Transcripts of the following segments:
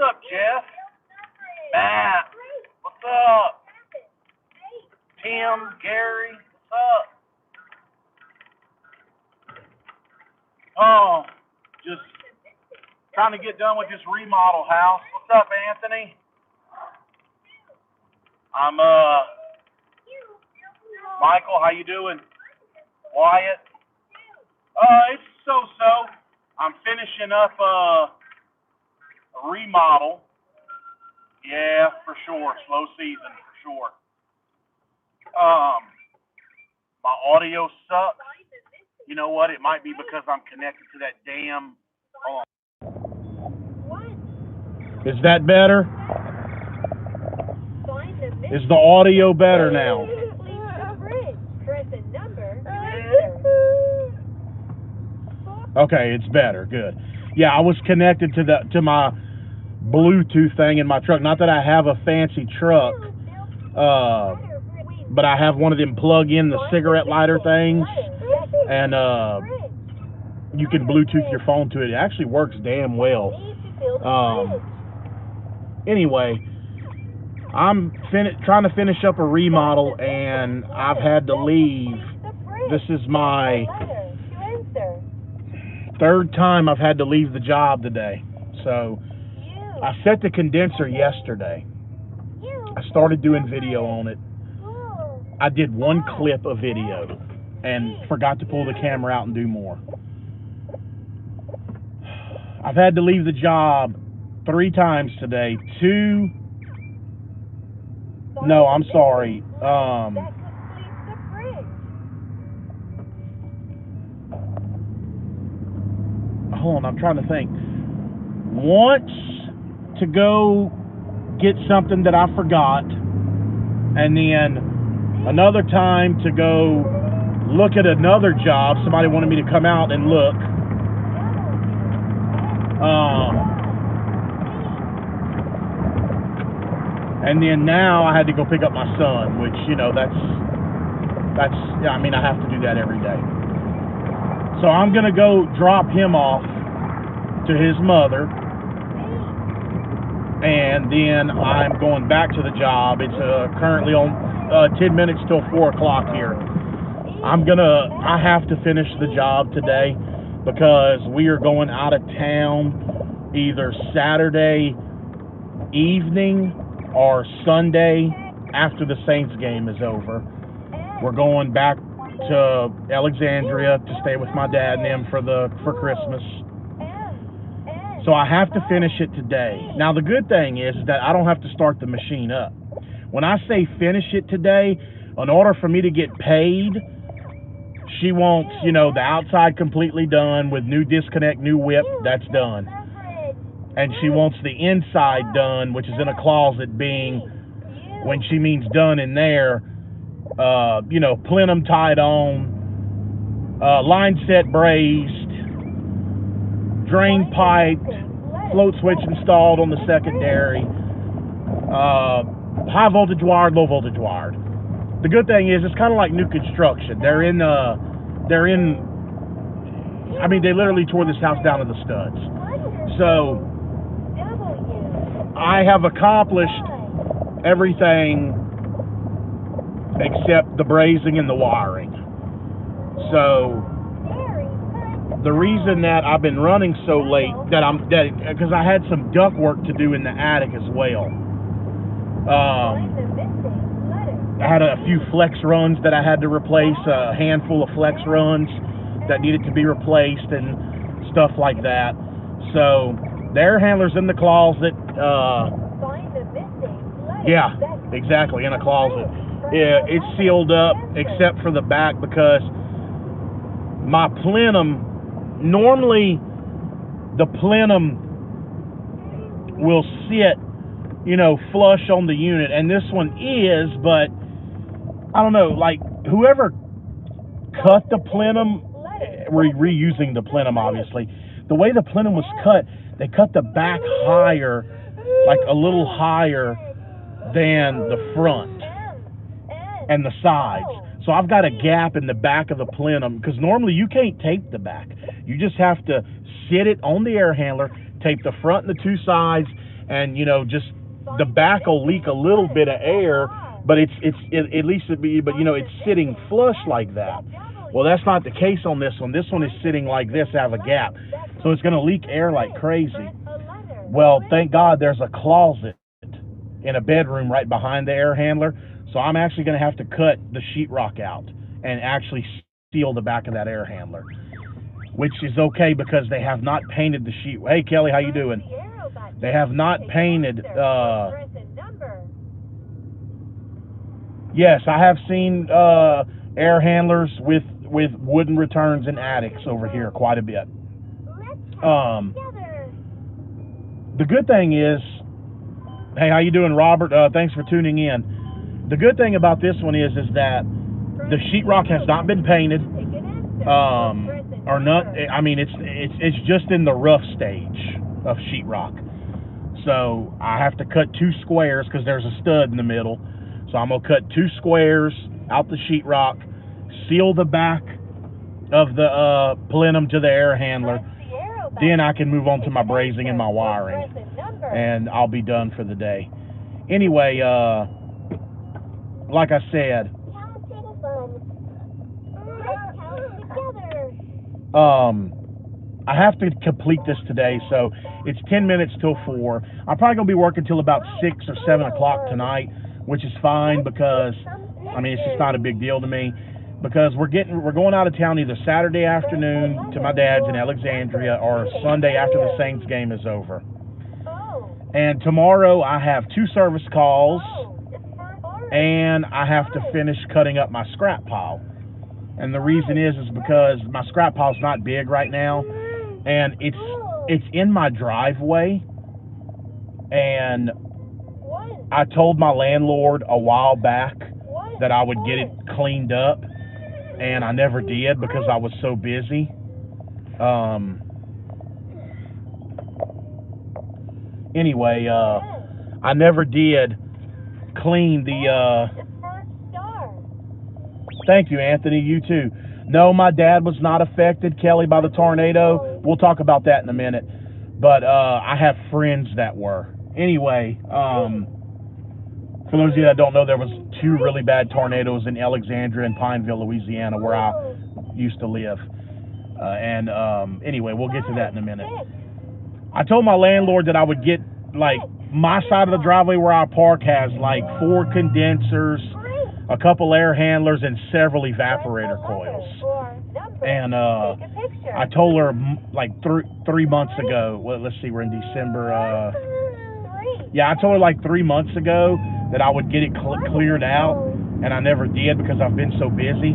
up, Jeff? Matt. What's up? Tim, Gary, what's up? Oh, just trying to get done with this remodel house. What's up, Anthony? I'm Michael, how you doing? Wyatt? It's so-so. I'm finishing up a remodel. Yeah, for sure. Slow season, for sure. My audio sucks. You know what? It might be because I'm connected to that damn. Is that better? Is the audio better now? Okay, it's better. Good. Yeah, I was connected to my Bluetooth thing in my truck. Not that I have a fancy truck, but I have one of them plug-in the cigarette lighter things, and you can Bluetooth your phone to it. It actually works damn well. Anyway, I'm trying to finish up a remodel, and I've had to leave. This is my third time I've had to leave the job today. So I set the condenser yesterday. I started doing video on it. I did one clip of video and forgot to pull the camera out and do more. I've had to leave the job 3 times today. No, I'm sorry. Hold on, I'm trying to think. Once to go get something that I forgot, and then another time to go look at another job. Somebody wanted me to come out and look. And then now I had to go pick up my son, which, you know, that's yeah, I mean, I have to do that every day. So I'm going to go drop him off to his mother, and then I'm going back to the job. It's currently on 10 minutes till 4 o'clock here. I have to finish the job today because we are going out of town either Saturday evening or Sunday after the Saints game is over. We're going back to Alexandria to stay with my dad and them for Christmas. So I have to finish it today. Now the good thing is that I don't have to start the machine up. When I say finish it today, in order for me to get paid, she wants, you know, the outside completely done with new disconnect, new whip, that's done. And she wants the inside done, which is in a closet, being, when she means done in there, you know, plenum tied on, line set brazed, drain piped, float switch installed on the secondary, high voltage wired, low voltage wired. The good thing is it's kind of like new construction. I mean, they literally tore this house down to the studs. So I have accomplished everything except the brazing and the wiring. So the reason that I've been running so late because I had some duct work to do in the attic as well. I had a few flex runs that I had to replace, a handful of flex runs that needed to be replaced and stuff like that. So the air handler's in the closet. Yeah, exactly, in a closet. Yeah, it's sealed up except for the back because my plenum, normally the plenum will sit, you know, flush on the unit, and this one is, but I don't know, like whoever cut the plenum, reusing the plenum obviously, the way the plenum was cut, they cut the back higher, like a little higher than the front and the sides. So I've got a gap in the back of the plenum, because normally you can't tape the back. You just have to sit it on the air handler, tape the front and the 2 sides, and just the back will leak a little bit of air, but at least it be, but it's sitting flush like that. Well, that's not the case on this one. This one is sitting like this, out of a gap, so it's going to leak air like crazy. Well, thank God there's a closet in a bedroom right behind the air handler, so I'm actually going to have to cut the sheetrock out and actually seal the back of that air handler, which is okay because they have not painted the sheet. Hey, Kelly, how you doing? They have not painted. Yes, I have seen air handlers with wooden returns in attics over here quite a bit. The good thing is, hey, how you doing, Robert? Thanks for tuning in. The good thing about this one is that the sheetrock has not been painted, or not. I mean, it's just in the rough stage of sheetrock. So I have to cut 2 squares because there's a stud in the middle. So I'm gonna cut 2 squares out the sheetrock, seal the back of the plenum to the air handler. Then I can move on to my brazing and my wiring, and I'll be done for the day. Anyway, like I said, I have to complete this today, so it's 10 minutes till 4. I'm probably gonna be working till about 6 or 7 o'clock tonight, which is fine because I mean it's just not a big deal to me. Because we're going out of town either Saturday afternoon to my dad's in Alexandria or Sunday after the Saints game is over. And tomorrow I have 2 service calls, and I have to finish cutting up my scrap pile. And the reason is because my scrap pile's not big right now, and it's in my driveway. And I told my landlord a while back that I would get it cleaned up, and I never did because I was so busy. Anyway, I never did clean the thank you, Anthony. You too. No, my dad was not affected, Kelly, by the tornado. We'll talk about that in a minute. But I have friends that were. Anyway, for those of you that don't know, there was 2 really bad tornadoes in Alexandria and Pineville, Louisiana, where I used to live. Anyway, we'll get to that in a minute. I told my landlord that I would get, like, my side of the driveway where I park has, like, 4 condensers, a couple air handlers, and several evaporator coils. And I told her, like, 3 months ago, well, let's see, we're in December. Yeah, I told her, like, 3 months ago that I would get it cleared out, and I never did because I've been so busy.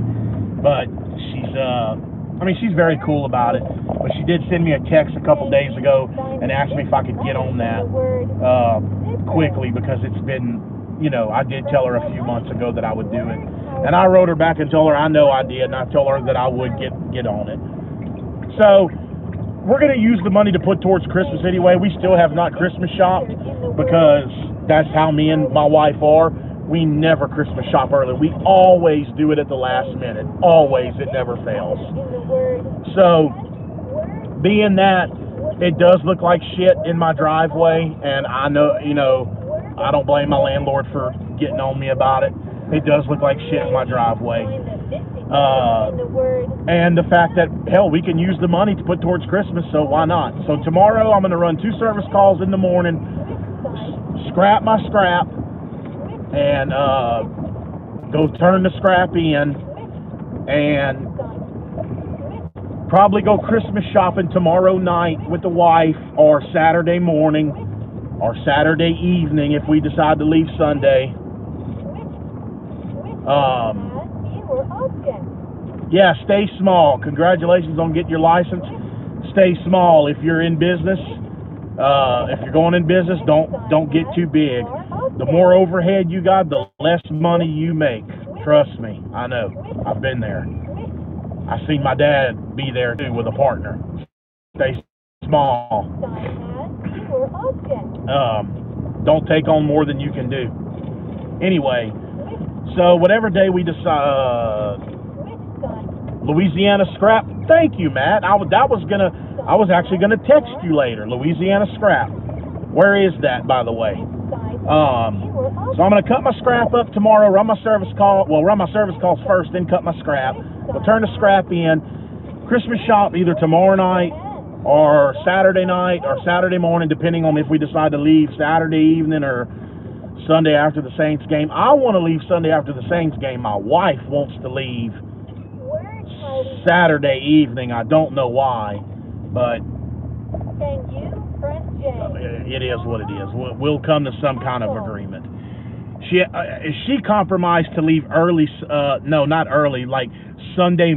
But she's very cool about it. But she did send me a text a couple days ago and asked me if I could get on that quickly because it's been, I did tell her a few months ago that I would do it. And I wrote her back and told her I know I did, and I told her that I would get on it. So we're going to use the money to put towards Christmas anyway. We still have not Christmas shopped because that's how me and my wife are. We never Christmas shop early. We always do it at the last minute. Always. It never fails. So, being that it does look like shit in my driveway, and I know, I don't blame my landlord for getting on me about it. It does look like shit in my driveway. And the fact that, hell, we can use the money to put towards Christmas, so why not? So tomorrow I'm going to run 2 service calls in the morning, scrap my scrap, and go turn the scrap in, and probably go Christmas shopping tomorrow night with the wife, or Saturday morning, or Saturday evening if we decide to leave Sunday. Yeah, stay small. Congratulations on getting your license. Stay small. If you're in business, if you're going in business, don't get too big. The more overhead you got, the less money you make. Trust me, I know. I've been there. I've seen my dad be there too with a partner. Stay small. Don't take on more than you can do. Anyway, so whatever day we decide, Louisiana scrap. Thank you, Matt. I was actually gonna text you later. Louisiana scrap. Where is that, by the way? So I'm going to cut my scrap up tomorrow, run my service calls first, then cut my scrap. We'll turn the scrap in. Christmas shop either tomorrow night or Saturday night or Saturday morning, depending on if we decide to leave Saturday evening or Sunday after the Saints game. I want to leave Sunday after the Saints game. My wife wants to leave Saturday evening. I don't know why, but it is what it is. We'll come to some kind of agreement. She compromised to leave early, no, not early, like Sunday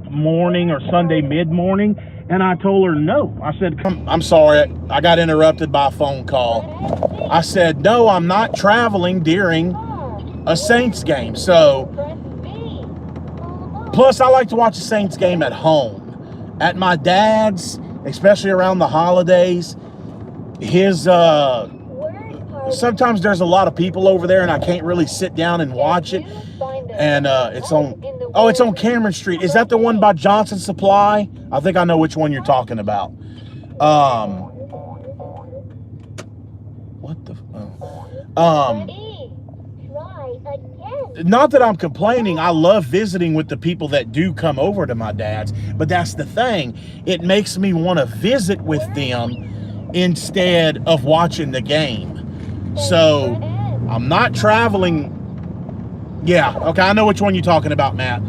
morning or Sunday mid-morning, and I told her no. I said, I'm sorry, I got interrupted by a phone call. I said, no, I'm not traveling during a Saints game. So, plus I like to watch a Saints game at home. At my dad's, especially around the holidays, his, sometimes there's a lot of people over there and I can't really sit down and watch it. And it's on Cameron Street. Is that the one by Johnson Supply? I think I know which one you're talking about. What the? Not that I'm complaining. I love visiting with the people that do come over to my dad's, but that's the thing. It makes me want to visit with them instead of watching the game. So I'm not traveling. Yeah, okay, I know which one you're talking about, Matt.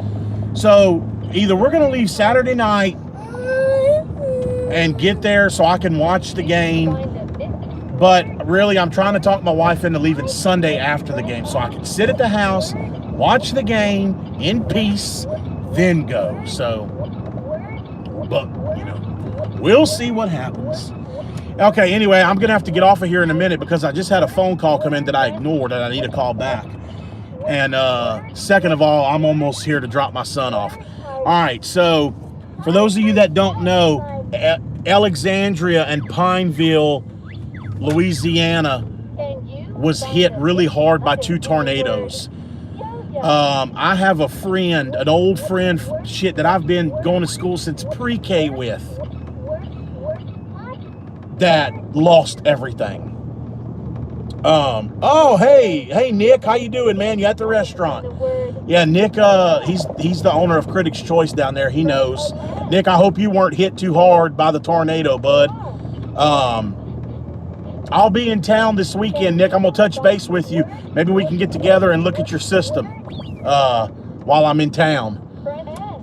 So either we're going to leave Saturday night and get there so I can watch the game, but really I'm trying to talk my wife into leaving Sunday after the game so I can sit at the house, watch the game in peace, then go. So, but, you know, we'll see what happens. Okay, anyway, I'm going to have to get off of here in a minute because I just had a phone call come in that I ignored and I need to call back. And second of all, I'm almost here to drop my son off. All right, so for those of you that don't know, Alexandria and Pineville, Louisiana was hit really hard by 2 tornadoes. I have a friend, an old friend, that I've been going to school since pre-K with, that lost everything. Oh, hey Nick, how you doing, man? You at the restaurant? Yeah, Nick, he's the owner of Critics Choice down there. He knows. Nick, I hope you weren't hit too hard by the tornado, bud. I'll be in town this weekend, Nick. I'm gonna touch base with you. Maybe we can get together and look at your system while I'm in town.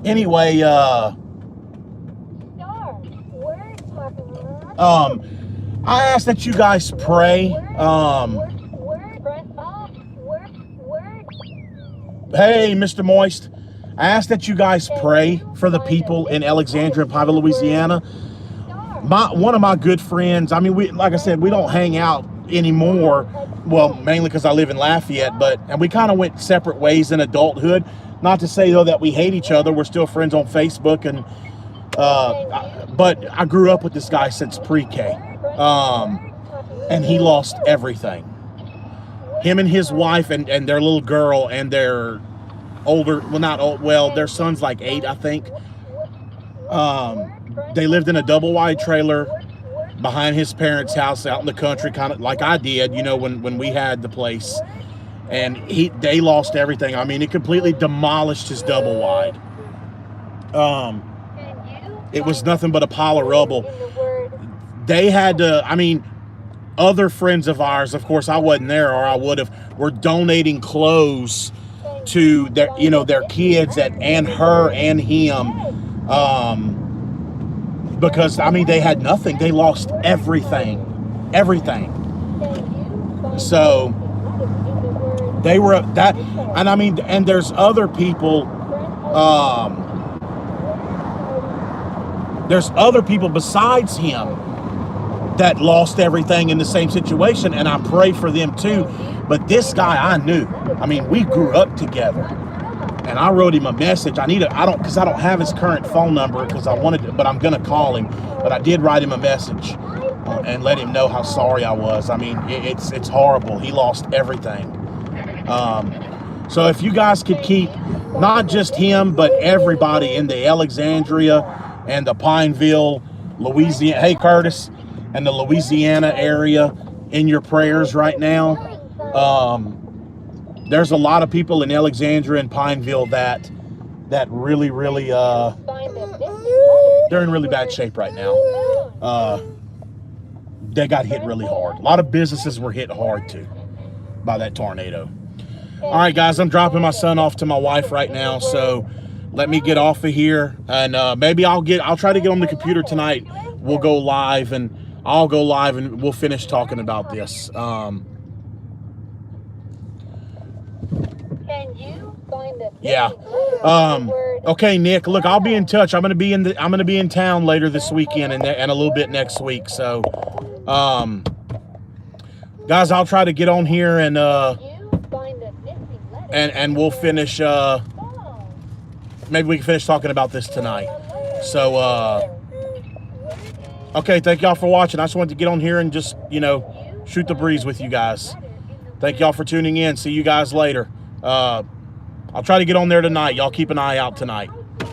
Anyway, I ask that you guys pray. Hey, Mr. Moist. I ask that you guys pray for the people in Alexandria and Pineville, Louisiana. One of my good friends, I mean, like I said, we don't hang out anymore. Well, mainly because I live in Lafayette, and we kind of went separate ways in adulthood. Not to say, though, that we hate each other. We're still friends on Facebook, and but I grew up with this guy since pre-K. And he lost everything. Him and his wife and their little girl and their older, well, not old, well, their son's like 8, I think. They lived in a double wide trailer behind his parents' house out in the country, kind of like I did, you know, when we had the place. And they lost everything. I mean, it completely demolished his double wide. It was nothing but a pile of rubble. They had to, I mean, other friends of ours, of course I wasn't there or I would have, were donating clothes to their, you know, their kids and her and him, because I mean they had nothing. They lost everything. So they were that, and I mean, and there's other people, besides him that lost everything in the same situation, and I pray for them too. But this guy I knew. I mean, we grew up together, and I wrote him a message. Because I don't have his current phone number because I wanted to, but I'm gonna call him. But I did write him a message and let him know how sorry I was. I mean, it's horrible. He lost everything. So if you guys could keep not just him, but everybody in the Alexandria and the Pineville, Louisiana, hey Curtis, and the Louisiana area, in your prayers right now. There's a lot of people in Alexandria and Pineville that really, they're in really bad shape right now. They got hit really hard. A lot of businesses were hit hard too by that tornado. All right, guys, I'm dropping my son off to my wife right now, so let me get off of here, and maybe I'll try to get on the computer tonight. We'll go live, and I'll go live, and we'll finish talking about this. Yeah. Okay, Nick. Look, I'll be in touch. I'm gonna be in town later this weekend and a little bit next week. So, guys, I'll try to get on here and we'll finish. Maybe we can finish talking about this tonight. So, okay. Thank y'all for watching. I just wanted to get on here and just shoot the breeze with you guys. Thank y'all for tuning in. See you guys later. I'll try to get on there tonight. Y'all keep an eye out tonight.